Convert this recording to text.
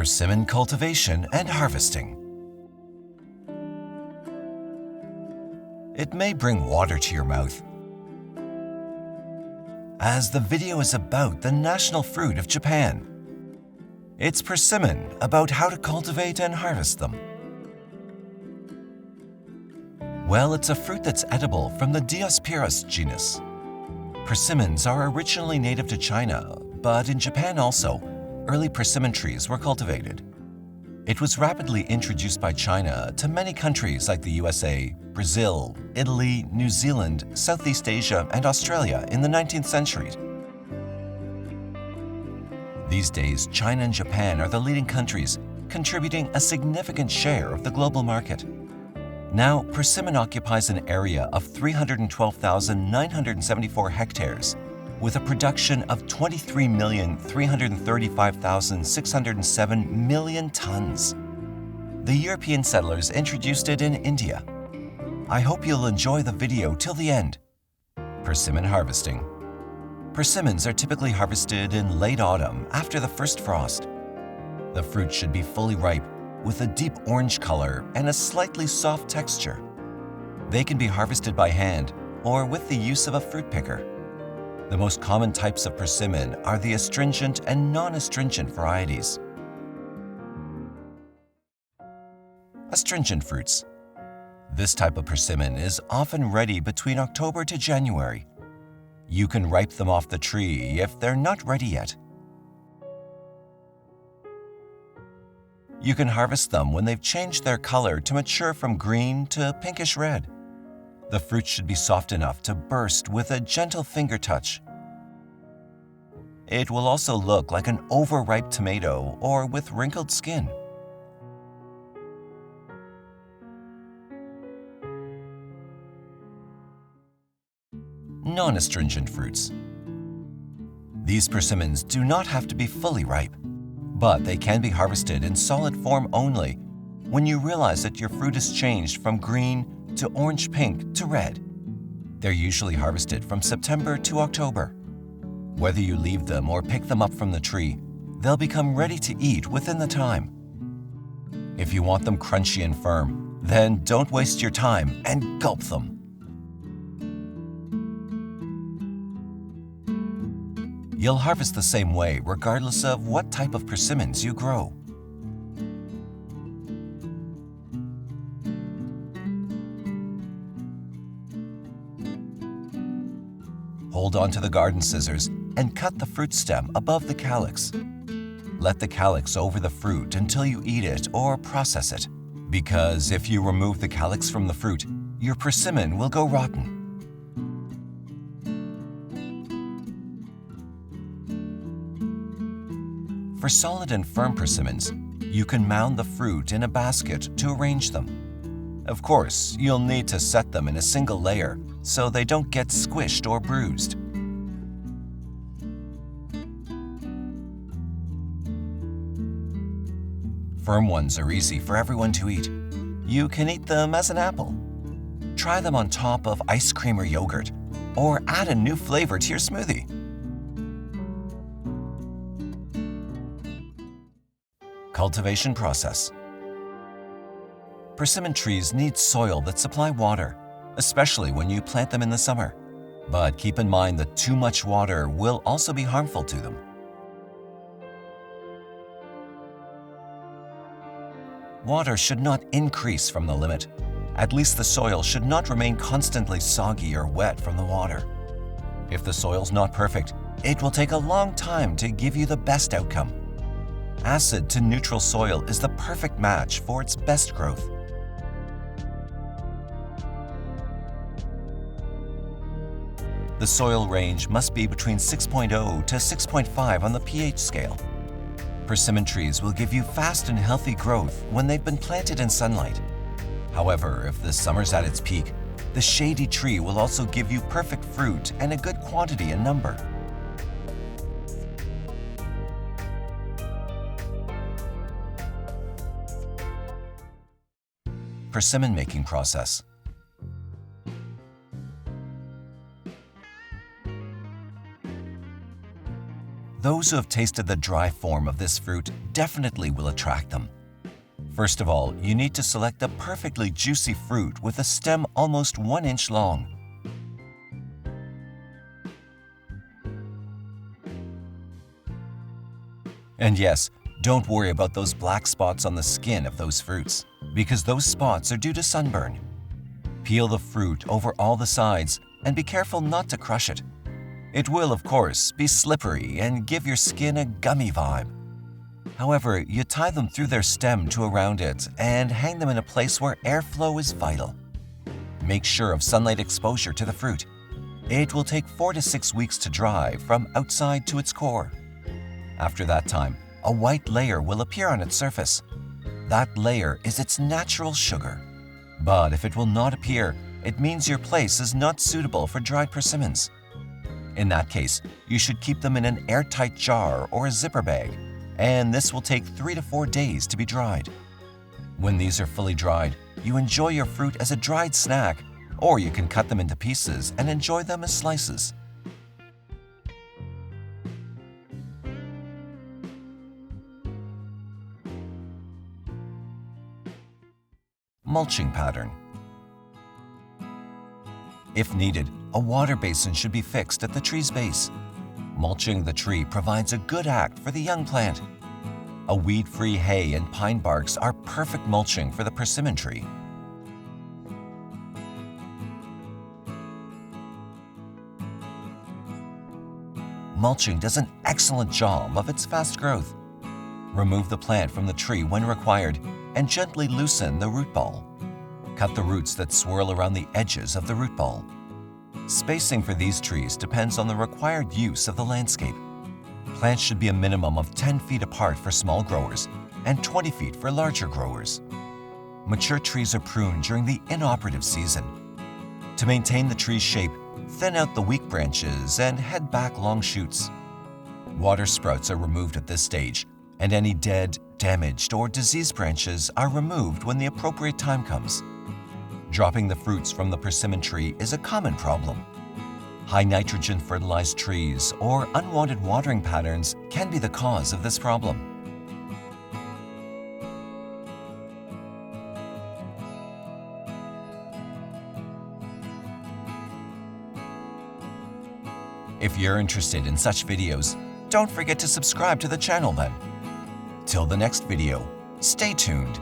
Persimmon cultivation and harvesting. It may bring water to your mouth, as the video is about the national fruit of Japan. It's persimmon, about how to cultivate and harvest them. Well, it's a fruit that's edible from the Diospyros genus. Persimmons are originally native to China, but in Japan also, early persimmon trees were cultivated. It was rapidly introduced by China to many countries like the USA, Brazil, Italy, New Zealand, Southeast Asia, and Australia in the 19th century. These days, China and Japan are the leading countries, contributing a significant share of the global market. Now, persimmon occupies an area of 312,974 hectares, with a production of 23,335,607 million tons. The European settlers introduced it in India. I hope you'll enjoy the video till the end. Persimmon harvesting. Persimmons are typically harvested in late autumn after the first frost. The fruit should be fully ripe, with a deep orange color and a slightly soft texture. They can be harvested by hand or with the use of a fruit picker. The most common types of persimmon are the astringent and non-astringent varieties. Astringent fruits. This type of persimmon is often ready between October to January. You can ripe them off the tree if they're not ready yet. You can harvest them when they've changed their color to mature from green to pinkish red. The fruit should be soft enough to burst with a gentle finger touch. It will also look like an overripe tomato or with wrinkled skin. Non-astringent fruits. These persimmons do not have to be fully ripe, but they can be harvested in solid form only when you realize that your fruit has changed from green to orange-pink to red. They're usually harvested from September to October. Whether you leave them or pick them up from the tree, they'll become ready to eat within the time. If you want them crunchy and firm, then don't waste your time and gulp them. You'll harvest the same way regardless of what type of persimmons you grow. Hold on to the garden scissors and cut the fruit stem above the calyx. Let the calyx over the fruit until you eat it or process it, because if you remove the calyx from the fruit, your persimmon will go rotten. For solid and firm persimmons, you can mound the fruit in a basket to arrange them. Of course, you'll need to set them in a single layer so they don't get squished or bruised. Firm ones are easy for everyone to eat. You can eat them as an apple. Try them on top of ice cream or yogurt, or add a new flavor to your smoothie. Cultivation process. Persimmon trees need soil that supply water, especially when you plant them in the summer. But keep in mind that too much water will also be harmful to them. Water should not increase from the limit. At least the soil should not remain constantly soggy or wet from the water. If the soil's not perfect, it will take a long time to give you the best outcome. Acid to neutral soil is the perfect match for its best growth. The soil range must be between 6.0 to 6.5 on the pH scale. Persimmon trees will give you fast and healthy growth when they've been planted in sunlight. However, if the summer's at its peak, the shady tree will also give you perfect fruit and a good quantity and number. Persimmon making process. Those who have tasted the dry form of this fruit definitely will attract them. First of all, you need to select a perfectly juicy fruit with a stem almost 1 inch long. And yes, don't worry about those black spots on the skin of those fruits, because those spots are due to sunburn. Peel the fruit over all the sides and be careful not to crush it. It will, of course, be slippery and give your skin a gummy vibe. However, you tie them through their stem to around it and hang them in a place where airflow is vital. Make sure of sunlight exposure to the fruit. It will take 4 to 6 weeks to dry from outside to its core. After that time, a white layer will appear on its surface. That layer is its natural sugar. But if it will not appear, it means your place is not suitable for dried persimmons. In that case, you should keep them in an airtight jar or a zipper bag, and this will take 3 to 4 days to be dried. When these are fully dried, you enjoy your fruit as a dried snack, or you can cut them into pieces and enjoy them as slices. Mulching pattern. If needed, a water basin should be fixed at the tree's base. Mulching the tree provides a good act for the young plant. A weed-free hay and pine barks are perfect mulching for the persimmon tree. Mulching does an excellent job of its fast growth. Remove the plant from the tree when required and gently loosen the root ball. Cut the roots that swirl around the edges of the root ball. Spacing for these trees depends on the required use of the landscape. Plants should be a minimum of 10 feet apart for small growers and 20 feet for larger growers. Mature trees are pruned during the inoperative season. To maintain the tree's shape, thin out the weak branches and head back long shoots. Water sprouts are removed at this stage, and any dead, damaged, or diseased branches are removed when the appropriate time comes. Dropping the fruits from the persimmon tree is a common problem. High nitrogen fertilized trees or unwanted watering patterns can be the cause of this problem. If you're interested in such videos, don't forget to subscribe to the channel then. Till the next video, stay tuned.